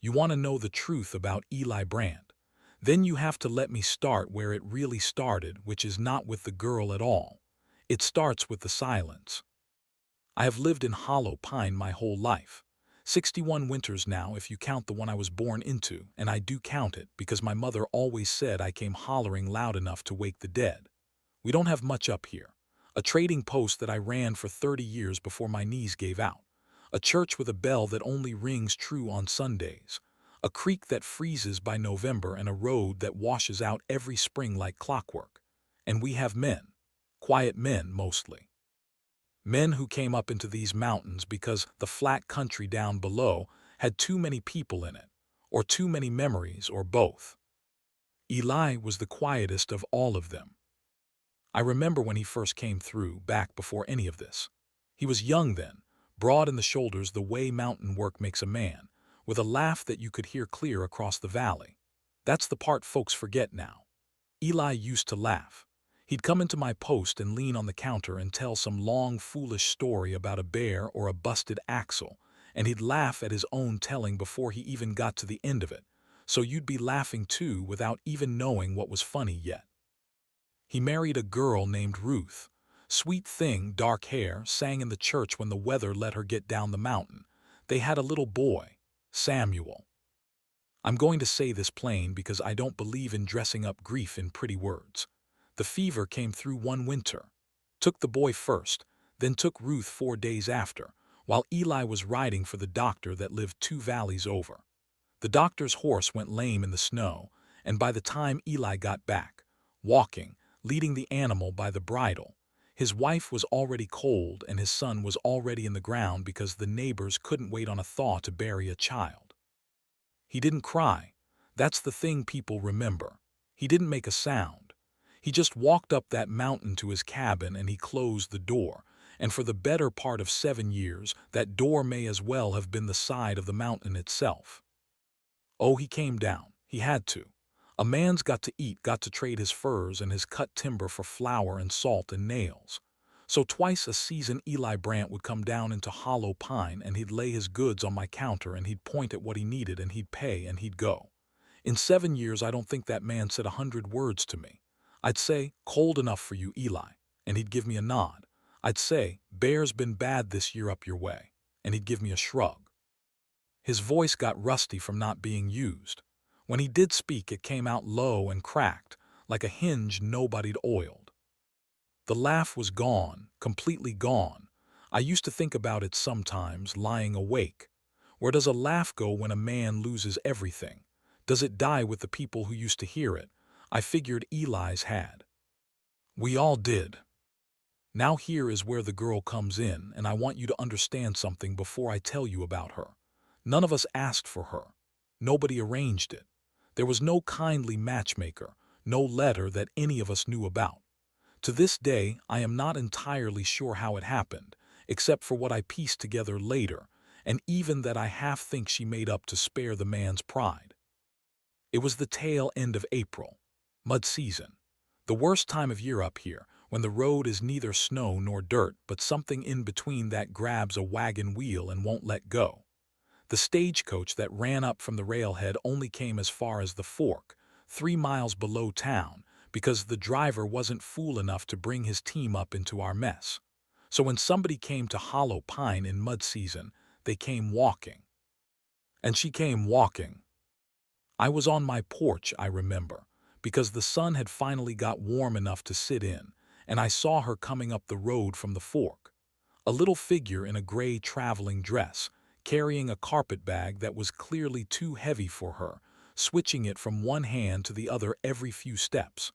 You want to know the truth about Eli Brandt. Then you have to let me start where it really started, which is not with the girl at all. It starts with the silence. I have lived in Hollow Pine my whole life. 61 winters now if you count the one I was born into, and I do count it because my mother always said I came hollering loud enough to wake the dead. We don't have much up here. A trading post that I ran for 30 years before my knees gave out. A church with a bell that only rings true on Sundays. A creek that freezes by November and a road that washes out every spring like clockwork. And we have men. Quiet men, mostly. Men who came up into these mountains because the flat country down below had too many people in it, or too many memories, or both. Eli was the quietest of all of them. I remember when he first came through, back before any of this. He was young then, broad in the shoulders the way mountain work makes a man, with a laugh that you could hear clear across the valley. That's the part folks forget now. Eli used to laugh. He'd come into my post and lean on the counter and tell some long, foolish story about a bear or a busted axle, and he'd laugh at his own telling before he even got to the end of it, so you'd be laughing too without even knowing what was funny yet. He married a girl named Ruth. Sweet thing, dark hair, sang in the church when the weather let her get down the mountain. They had a little boy, Samuel. I'm going to say this plain because I don't believe in dressing up grief in pretty words. The fever came through one winter. Took the boy first, then took Ruth 4 days after, while Eli was riding for the doctor that lived 2 valleys over. The doctor's horse went lame in the snow, and by the time Eli got back, walking, leading the animal by the bridle, his wife was already cold and his son was already in the ground because the neighbors couldn't wait on a thaw to bury a child. He didn't cry. That's the thing people remember. He didn't make a sound. He just walked up that mountain to his cabin and he closed the door, and for the better part of 7 years, that door may as well have been the side of the mountain itself. Oh, he came down. He had to. A man's got to eat, got to trade his furs and his cut timber for flour and salt and nails. So twice a season Eli Brandt would come down into Hollow Pine and he'd lay his goods on my counter and he'd point at what he needed and he'd pay and he'd go. In 7 years I don't think that man said 100 words to me. I'd say, "Cold enough for you, Eli," and he'd give me a nod. I'd say, "Bear's been bad this year up your way," and he'd give me a shrug. His voice got rusty from not being used. When he did speak, it came out low and cracked, like a hinge nobody'd oiled. The laugh was gone, completely gone. I used to think about it sometimes, lying awake. Where does a laugh go when a man loses everything? Does it die with the people who used to hear it? I figured Eli's had. We all did. Now here is where the girl comes in, and I want you to understand something before I tell you about her. None of us asked for her. Nobody arranged it. There was no kindly matchmaker, no letter that any of us knew about. To this day, I am not entirely sure how it happened, except for what I pieced together later, and even that I half think she made up to spare the man's pride. It was the tail end of April, mud season. The worst time of year up here, when the road is neither snow nor dirt but something in between that grabs a wagon wheel and won't let go. The stagecoach that ran up from the railhead only came as far as the fork, 3 miles below town, because the driver wasn't fool enough to bring his team up into our mess. So when somebody came to Hollow Pine in mud season, they came walking. And she came walking. I was on my porch, I remember, because the sun had finally got warm enough to sit in, and I saw her coming up the road from the fork. A little figure in a gray traveling dress, carrying a carpet bag that was clearly too heavy for her, switching it from one hand to the other every few steps.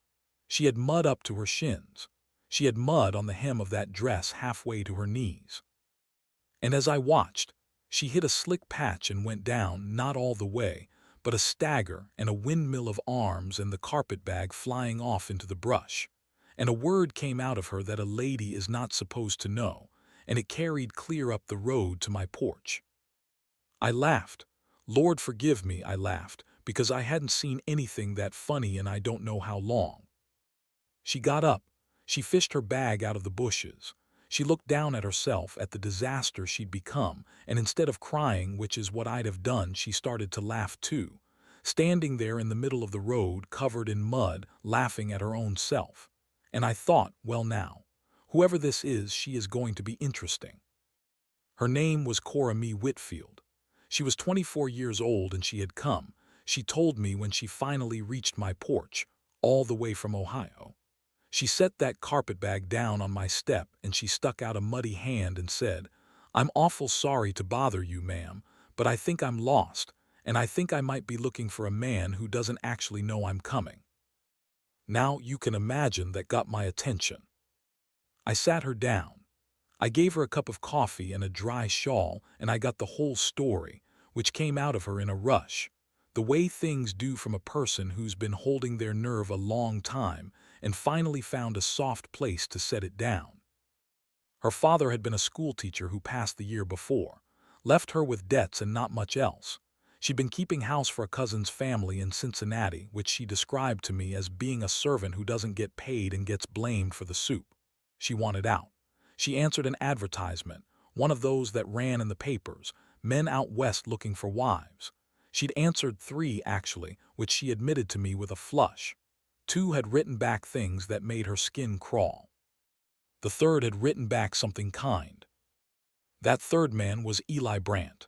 She had mud up to her shins. She had mud on the hem of that dress halfway to her knees. And as I watched, she hit a slick patch and went down, not all the way, but a stagger and a windmill of arms and the carpet bag flying off into the brush. And a word came out of her that a lady is not supposed to know, and it carried clear up the road to my porch. I laughed. Lord forgive me, I laughed, because I hadn't seen anything that funny in I don't know how long. She got up. She fished her bag out of the bushes. She looked down at herself, at the disaster she'd become, and instead of crying, which is what I'd have done, she started to laugh too, standing there in the middle of the road, covered in mud, laughing at her own self. And I thought, well now, whoever this is, she is going to be interesting. Her name was Cora Mee Whitfield. She was 24 years old and she had come, she told me when she finally reached my porch, all the way from Ohio. She set that carpetbag down on my step and she stuck out a muddy hand and said, "I'm awful sorry to bother you, ma'am, but I think I'm lost, and I think I might be looking for a man who doesn't actually know I'm coming." Now you can imagine that got my attention. I sat her down. I gave her a cup of coffee and a dry shawl, and I got the whole story, which came out of her in a rush, the way things do from a person who's been holding their nerve a long time and finally found a soft place to set it down. Her father had been a schoolteacher who passed the year before, left her with debts and not much else. She'd been keeping house for a cousin's family in Cincinnati, which she described to me as being a servant who doesn't get paid and gets blamed for the soup. She wanted out. She answered an advertisement, one of those that ran in the papers, men out west looking for wives. She'd answered 3, actually, which she admitted to me with a flush. 2 had written back things that made her skin crawl. The 3rd had written back something kind. That 3rd man was Eli Brandt.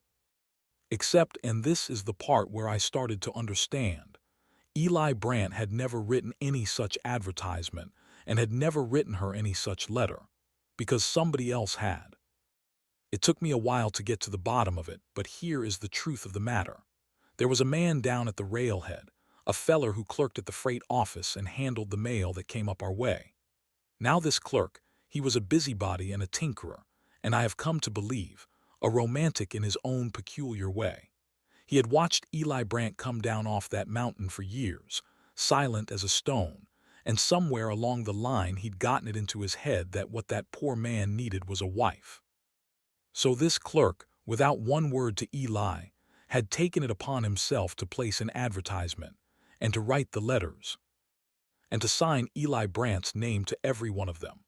Except, and this is the part where I started to understand, Eli Brandt had never written any such advertisement and had never written her any such letter, because somebody else had. It took me a while to get to the bottom of it, but here is the truth of the matter. There was a man down at the railhead, a feller who clerked at the freight office and handled the mail that came up our way. Now this clerk, he was a busybody and a tinkerer, and I have come to believe, a romantic in his own peculiar way. He had watched Eli Brandt come down off that mountain for years, silent as a stone, and somewhere along the line he'd gotten it into his head that what that poor man needed was a wife. So this clerk, without one word to Eli, had taken it upon himself to place an advertisement, and to write the letters, and to sign Eli Brandt's name to every one of them.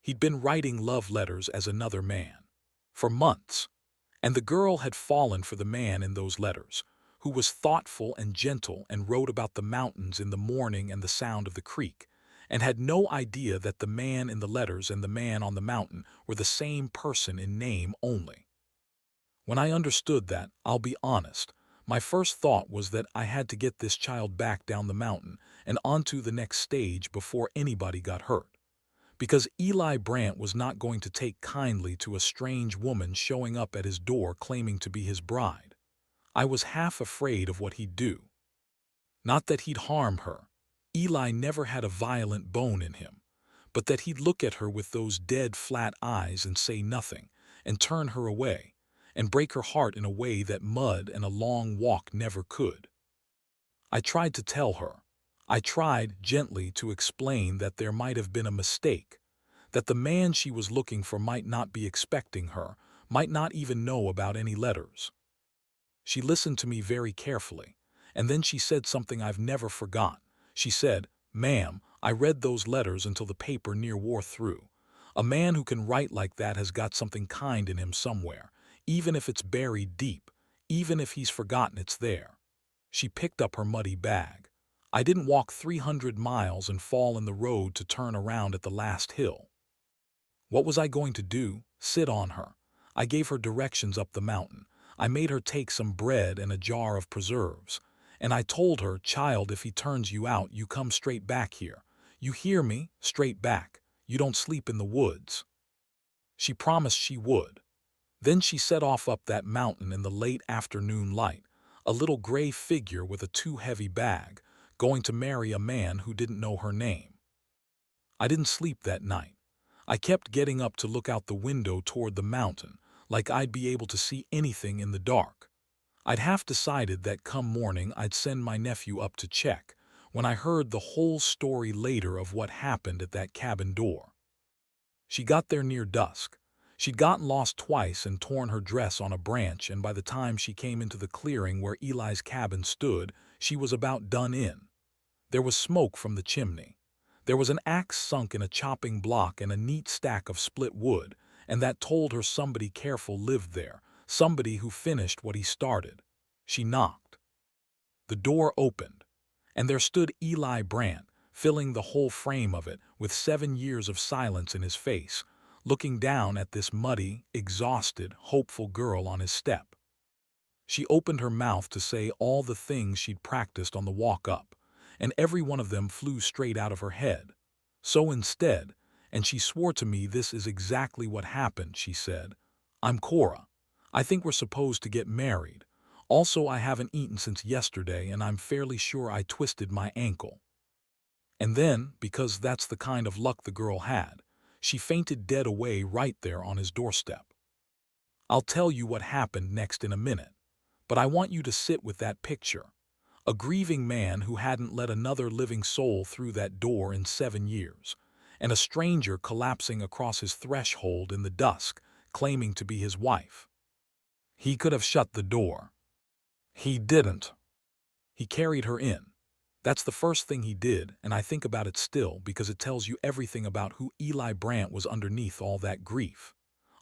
He'd been writing love letters as another man, for months, and the girl had fallen for the man in those letters, who was thoughtful and gentle and wrote about the mountains in the morning and the sound of the creek, and had no idea that the man in the letters and the man on the mountain were the same person in name only. When I understood that, I'll be honest, my first thought was that I had to get this child back down the mountain and onto the next stage before anybody got hurt. Because Eli Brandt was not going to take kindly to a strange woman showing up at his door claiming to be his bride. I was half afraid of what he'd do. Not that he'd harm her. Eli never had a violent bone in him, but that he'd look at her with those dead flat eyes and say nothing, and turn her away, and break her heart in a way that mud and a long walk never could. I tried to tell her. I tried gently to explain that there might have been a mistake, that the man she was looking for might not be expecting her, might not even know about any letters. She listened to me very carefully, and then she said something I've never forgotten. She said, "Ma'am, I read those letters until the paper near wore through. A man who can write like that has got something kind in him somewhere, even if it's buried deep, even if he's forgotten it's there." She picked up her muddy bag. I didn't walk 300 miles and fall in the road to turn around at the last hill. What was I going to do? Sit on her? I gave her directions up the mountain. I made her take some bread and a jar of preserves. And I told her, "Child, if he turns you out, you come straight back here. You hear me? Straight back. You don't sleep in the woods." She promised she would. Then she set off up that mountain in the late afternoon light, a little gray figure with a too heavy bag, going to marry a man who didn't know her name. I didn't sleep that night. I kept getting up to look out the window toward the mountain, like I'd be able to see anything in the dark. I'd half decided that come morning I'd send my nephew up to check, when I heard the whole story later of what happened at that cabin door. She got there near dusk. She'd gotten lost twice and torn her dress on a branch, and by the time she came into the clearing where Eli's cabin stood, she was about done in. There was smoke from the chimney. There was an axe sunk in a chopping block and a neat stack of split wood, and that told her somebody careful lived there, somebody who finished what he started. She knocked. The door opened, and there stood Eli Brandt, filling the whole frame of it, with 7 years of silence in his face, looking down at this muddy, exhausted, hopeful girl on his step. She opened her mouth to say all the things she'd practiced on the walk up, and every one of them flew straight out of her head. So instead, and she swore to me this is exactly what happened, she said, "I'm Cora. I think we're supposed to get married. Also, I haven't eaten since yesterday and I'm fairly sure I twisted my ankle." And then, because that's the kind of luck the girl had, she fainted dead away right there on his doorstep. I'll tell you what happened next in a minute, but I want you to sit with that picture. A grieving man who hadn't let another living soul through that door in 7 years, and a stranger collapsing across his threshold in the dusk, claiming to be his wife. He could have shut the door. He didn't. He carried her in. That's the first thing he did, and I think about it still because it tells you everything about who Eli Brandt was underneath all that grief.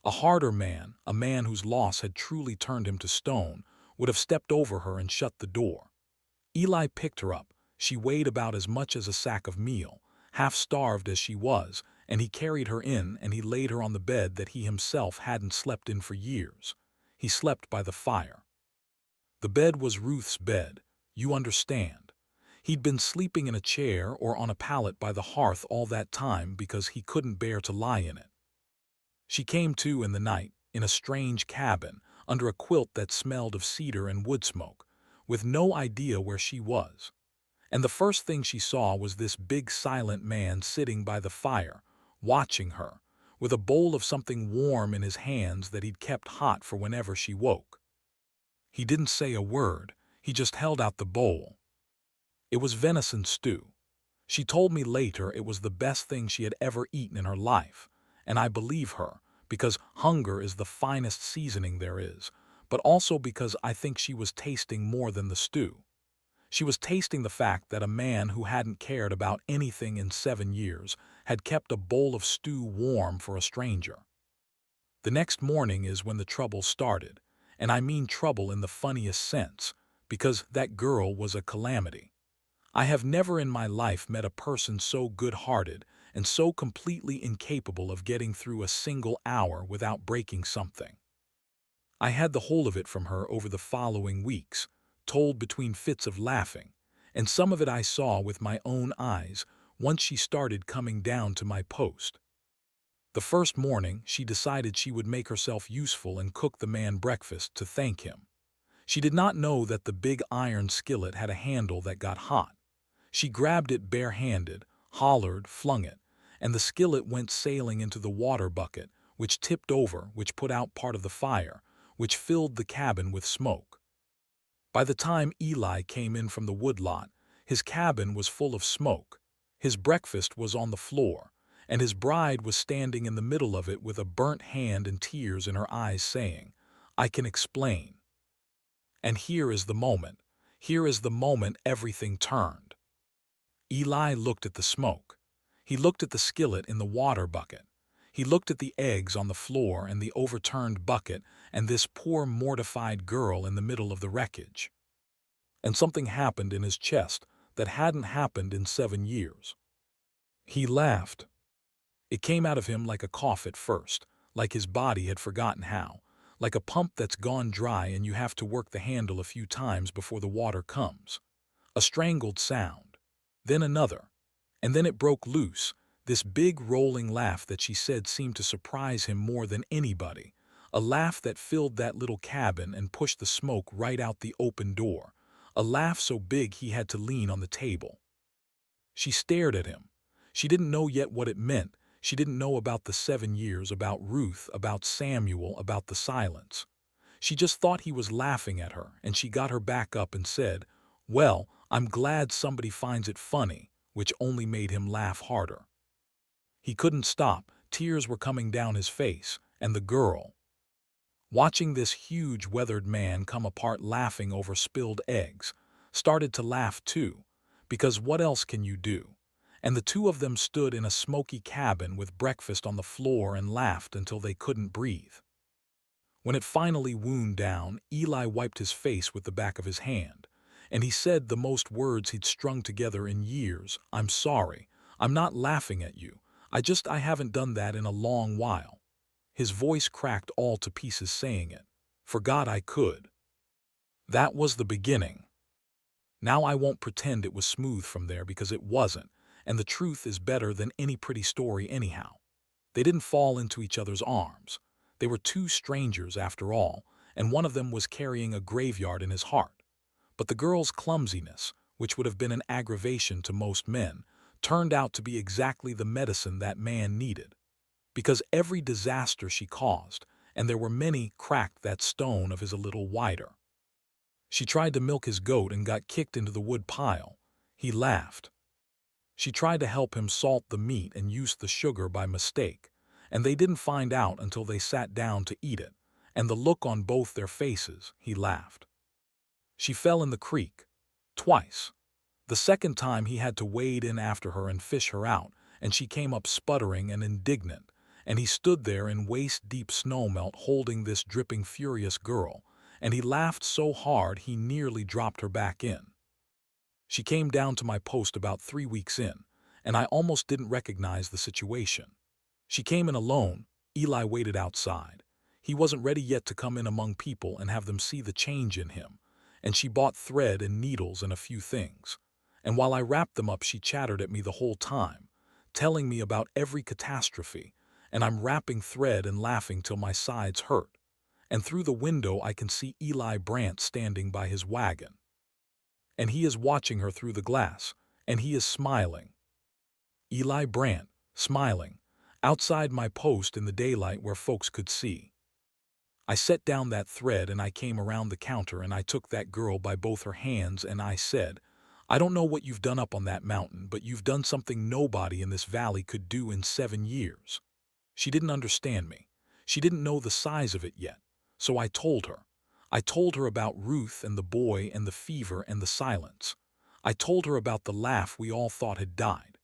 A harder man, a man whose loss had truly turned him to stone, would have stepped over her and shut the door. Eli picked her up. She weighed about as much as a sack of meal, half-starved as she was, and he carried her in and he laid her on the bed that he himself hadn't slept in for years. He slept by the fire. The bed was Ruth's bed, you understand. He'd been sleeping in a chair or on a pallet by the hearth all that time because he couldn't bear to lie in it. She came to in the night, in a strange cabin, under a quilt that smelled of cedar and wood smoke, with no idea where she was. And the first thing she saw was this big silent man sitting by the fire, watching her, with a bowl of something warm in his hands that he'd kept hot for whenever she woke. He didn't say a word, he just held out the bowl. It was venison stew. She told me later it was the best thing she had ever eaten in her life, and I believe her, because hunger is the finest seasoning there is, but also because I think she was tasting more than the stew. She was tasting the fact that a man who hadn't cared about anything in 7 years had kept a bowl of stew warm for a stranger. The next morning is when the trouble started, and I mean trouble in the funniest sense, because that girl was a calamity. I have never in my life met a person so good-hearted and so completely incapable of getting through a single hour without breaking something. I had the whole of it from her over the following weeks, told between fits of laughing, and some of it I saw with my own eyes once she started coming down to my post. The first morning, she decided she would make herself useful and cook the man breakfast to thank him. She did not know that the big iron skillet had a handle that got hot. She grabbed it bare-handed, hollered, flung it, and the skillet went sailing into the water bucket, which tipped over, which put out part of the fire, which filled the cabin with smoke. By the time Eli came in from the woodlot, his cabin was full of smoke. His breakfast was on the floor, and his bride was standing in the middle of it with a burnt hand and tears in her eyes saying, "I can explain." And here is the moment. Here is the moment everything turned. Eli looked at the smoke. He looked at the skillet in the water bucket. He looked at the eggs on the floor and the overturned bucket and this poor mortified girl in the middle of the wreckage. And something happened in his chest that hadn't happened in 7 years. He laughed. It came out of him like a cough at first, like his body had forgotten how, like a pump that's gone dry and you have to work the handle a few times before the water comes. A strangled sound. Then another. And then it broke loose, this big rolling laugh that she said seemed to surprise him more than anybody, a laugh that filled that little cabin and pushed the smoke right out the open door, a laugh so big he had to lean on the table. She stared at him. She didn't know yet what it meant. She didn't know about the 7 years, about Ruth, about Samuel, about the silence. She just thought he was laughing at her, and she got her back up and said, "Well, I'm glad somebody finds it funny," which only made him laugh harder. He couldn't stop. Tears were coming down his face, and the girl, watching this huge weathered man come apart laughing over spilled eggs, started to laugh too, because what else can you do? and the two of them stood in a smoky cabin with breakfast on the floor and laughed until they couldn't breathe. When it finally wound down, Eli wiped his face with the back of his hand, and he said the most words he'd strung together in years. "I'm sorry. I'm not laughing at you. I haven't done that in a long while." His voice cracked all to pieces saying it. "Forgot I could." That was the beginning. Now I won't pretend it was smooth from there because it wasn't, and the truth is better than any pretty story anyhow. They didn't fall into each other's arms. They were two strangers after all, and one of them was carrying a graveyard in his heart. But the girl's clumsiness, which would have been an aggravation to most men, turned out to be exactly the medicine that man needed. Because every disaster she caused, and there were many, cracked that stone of his a little wider. She tried to milk his goat and got kicked into the wood pile. He laughed. She tried to help him salt the meat and used the sugar by mistake, and they didn't find out until they sat down to eat it, and the look on both their faces, he laughed. She fell in the creek. Twice. The second time he had to wade in after her and fish her out, and she came up sputtering and indignant, and he stood there in waist-deep snowmelt holding this dripping furious girl, and he laughed so hard he nearly dropped her back in. She came down to my post about 3 weeks in, and I almost didn't recognize the situation. She came in alone. Eli waited outside. He wasn't ready yet to come in among people and have them see the change in him, and she bought thread and needles and a few things. And while I wrapped them up, she chattered at me the whole time, telling me about every catastrophe, and I'm wrapping thread and laughing till my sides hurt. And through the window I can see Eli Brandt standing by his wagon. And he is watching her through the glass, and he is smiling. Eli Brandt, smiling, outside my post in the daylight where folks could see. I set down that thread and I came around the counter and I took that girl by both her hands and I said, "I don't know what you've done up on that mountain, but you've done something nobody in this valley could do in 7 years." She didn't understand me. She didn't know the size of it yet. So I told her. I told her about Ruth and the boy and the fever and the silence. I told her about the laugh we all thought had died.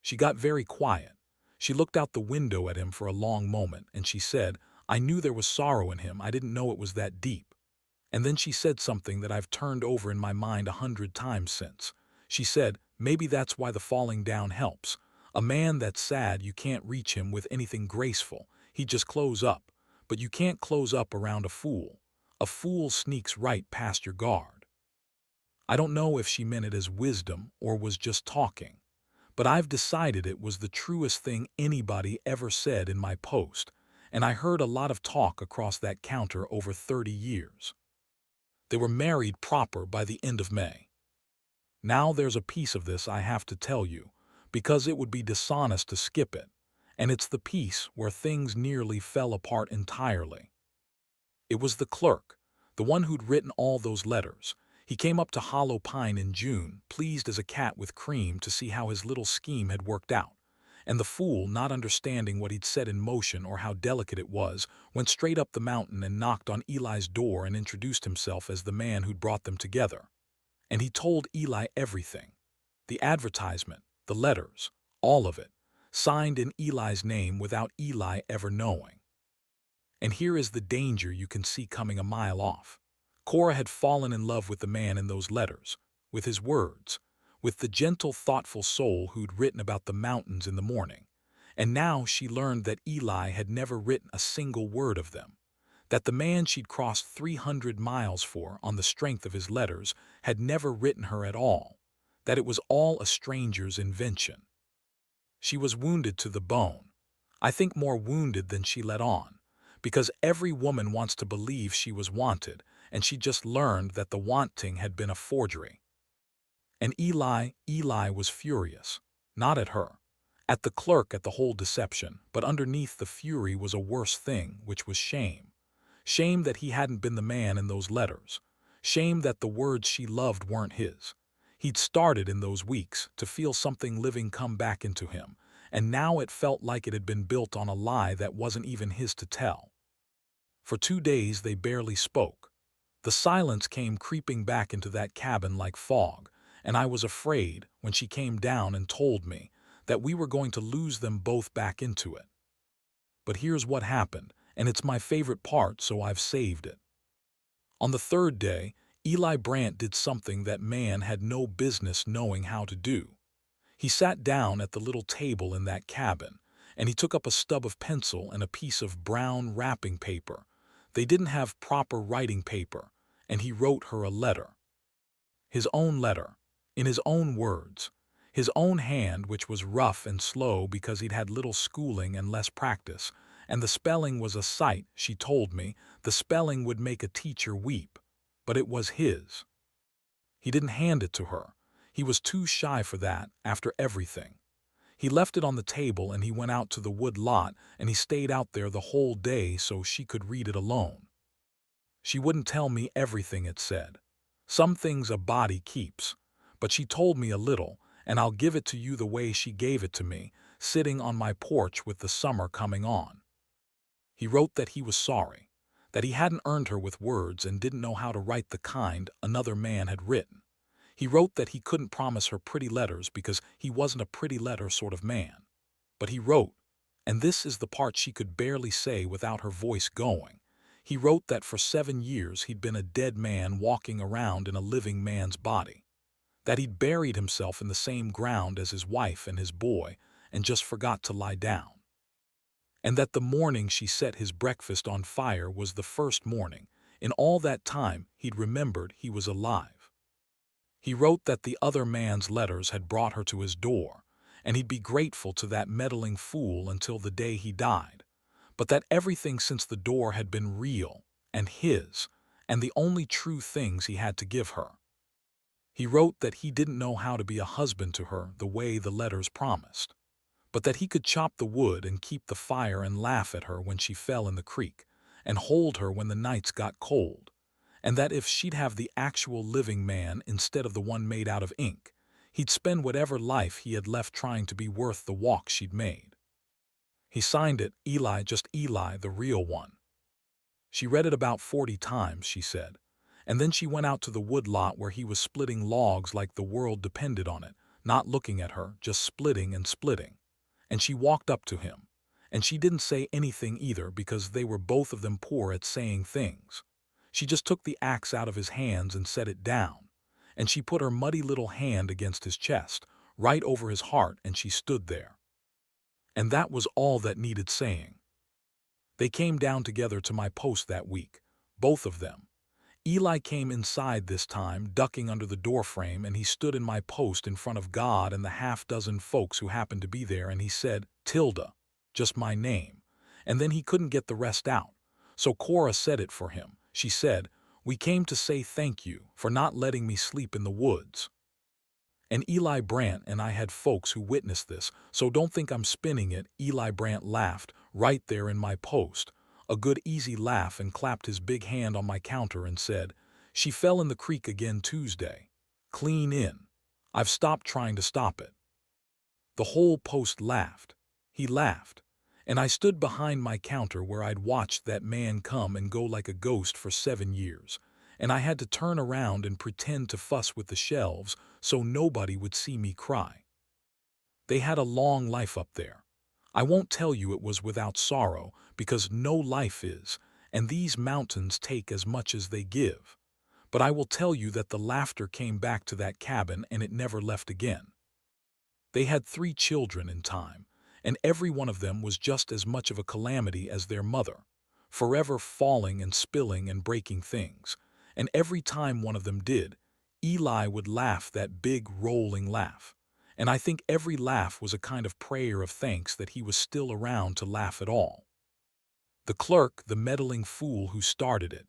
She got very quiet. She looked out the window at him for a long moment, and she said, "I knew there was sorrow in him. I didn't know it was that deep." And then she said something that I've turned over in my mind 100 times since. She said, "Maybe that's why the falling down helps. A man that's sad, you can't reach him with anything graceful. He'd just close up. But you can't close up around a fool. A fool sneaks right past your guard." I don't know if she meant it as wisdom or was just talking, but I've decided it was the truest thing anybody ever said in my post, and I heard a lot of talk across that counter over 30 years. They were married proper by the end of May. Now there's a piece of this I have to tell you, because it would be dishonest to skip it, and it's the piece where things nearly fell apart entirely. It was the clerk, the one who'd written all those letters. He came up to Hollow Pine in June, pleased as a cat with cream to see how his little scheme had worked out. And the fool, not understanding what he'd set in motion or how delicate it was, went straight up the mountain and knocked on Eli's door and introduced himself as the man who'd brought them together. And he told Eli everything. The advertisement, the letters, all of it, signed in Eli's name without Eli ever knowing. And here is the danger you can see coming a mile off. Cora had fallen in love with the man in those letters, with his words, with the gentle, thoughtful soul who'd written about the mountains in the morning. And now she learned that Eli had never written a single word of them, that the man she'd crossed 300 miles for on the strength of his letters had never written her at all, that it was all a stranger's invention. She was wounded to the bone. I think more wounded than she let on, because every woman wants to believe she was wanted, and she just learned that the wanting had been a forgery. And Eli was furious, not at her, at the clerk, at the whole deception, but underneath the fury was a worse thing, which was shame. Shame that he hadn't been the man in those letters. Shame that the words she loved weren't his. He'd started in those weeks to feel something living come back into him, and now it felt like it had been built on a lie that wasn't even his to tell. For 2 days they barely spoke. The silence came creeping back into that cabin like fog, and I was afraid when she came down and told me that we were going to lose them both back into it. But here's what happened, and it's my favorite part, so I've saved it. On the third day, Eli Brandt did something that man had no business knowing how to do. He sat down at the little table in that cabin, and he took up a stub of pencil and a piece of brown wrapping paper. They didn't have proper writing paper, and he wrote her a letter. His own letter, in his own words, his own hand, which was rough and slow because he'd had little schooling and less practice, and the spelling was a sight, she told me. The spelling would make a teacher weep, but it was his. He didn't hand it to her. He was too shy for that, after everything. He left it on the table and he went out to the wood lot and he stayed out there the whole day so she could read it alone. She wouldn't tell me everything it said. Some things a body keeps, but she told me a little, and I'll give it to you the way she gave it to me, sitting on my porch with the summer coming on. He wrote that he was sorry, that he hadn't earned her with words and didn't know how to write the kind another man had written. He wrote that he couldn't promise her pretty letters because he wasn't a pretty letter sort of man. But he wrote, and this is the part she could barely say without her voice going, he wrote that for 7 years he'd been a dead man walking around in a living man's body, that he'd buried himself in the same ground as his wife and his boy and just forgot to lie down, and that the morning she set his breakfast on fire was the first morning in all that time he'd remembered he was alive. He wrote that the other man's letters had brought her to his door, and he'd be grateful to that meddling fool until the day he died, but that everything since the door had been real and his, and the only true things he had to give her. He wrote that he didn't know how to be a husband to her the way the letters promised, but that he could chop the wood and keep the fire and laugh at her when she fell in the creek, and hold her when the nights got cold, and that if she'd have the actual living man instead of the one made out of ink, he'd spend whatever life he had left trying to be worth the walk she'd made. He signed it, Eli, just Eli, the real one. She read it about 40 times, she said, and then she went out to the wood lot where he was splitting logs like the world depended on it, not looking at her, just splitting and splitting. And she walked up to him, and she didn't say anything either because they were both of them poor at saying things. She just took the axe out of his hands and set it down, and she put her muddy little hand against his chest, right over his heart, and she stood there. And that was all that needed saying. They came down together to my post that week, both of them. Eli came inside this time, ducking under the doorframe, and he stood in my post in front of God and the half-dozen folks who happened to be there, and he said, "Tilda," just my name, and then he couldn't get the rest out. So Cora said it for him. She said, "We came to say thank you for not letting me sleep in the woods." And Eli Brandt and I had folks who witnessed this, so don't think I'm spinning it. Eli Brandt laughed, right there in my post, a good easy laugh, and clapped his big hand on my counter and said, "She fell in the creek again Tuesday. Clean in. I've stopped trying to stop it." The whole post laughed. He laughed. And I stood behind my counter where I'd watched that man come and go like a ghost for 7 years, and I had to turn around and pretend to fuss with the shelves so nobody would see me cry. They had a long life up there. I won't tell you it was without sorrow, because no life is, and these mountains take as much as they give. But I will tell you that the laughter came back to that cabin and it never left again. They had 3 children in time, and every one of them was just as much of a calamity as their mother, forever falling and spilling and breaking things. And every time one of them did, Eli would laugh that big rolling laugh. And I think every laugh was a kind of prayer of thanks that he was still around to laugh at all. The clerk, the meddling fool who started it,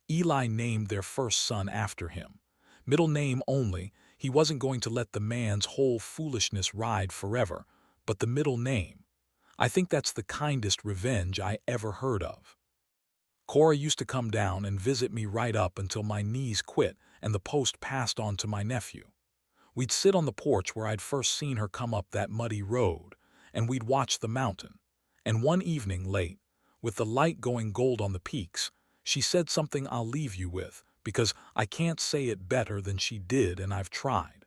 Eli named their first son after him. Middle name only. He wasn't going to let the man's whole foolishness ride forever, but the middle name. I think that's the kindest revenge I ever heard of. Cora used to come down and visit me right up until my knees quit and the post passed on to my nephew. We'd sit on the porch where I'd first seen her come up that muddy road, and we'd watch the mountain. And one evening late, with the light going gold on the peaks, she said something I'll leave you with, because I can't say it better than she did, and I've tried.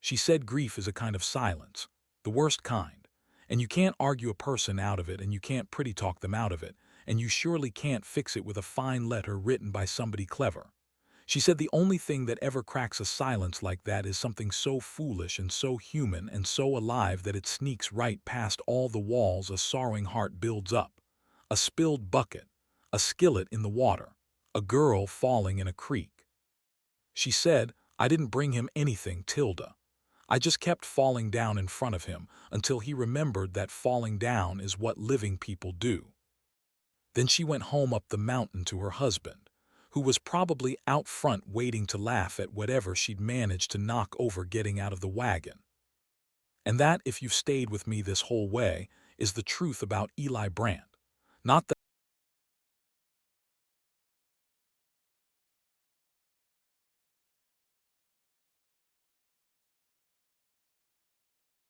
She said grief is a kind of silence, the worst kind, and you can't argue a person out of it and you can't pretty talk them out of it, and you surely can't fix it with a fine letter written by somebody clever. She said the only thing that ever cracks a silence like that is something so foolish and so human and so alive that it sneaks right past all the walls a sorrowing heart builds up. A spilled bucket, a skillet in the water, a girl falling in a creek. She said, I didn't bring him anything, Tilda. I just kept falling down in front of him until he remembered that falling down is what living people do. Then she went home up the mountain to her husband, who was probably out front waiting to laugh at whatever she'd managed to knock over getting out of the wagon. And that, if you've stayed with me this whole way, is the truth about Eli Brandt. Not the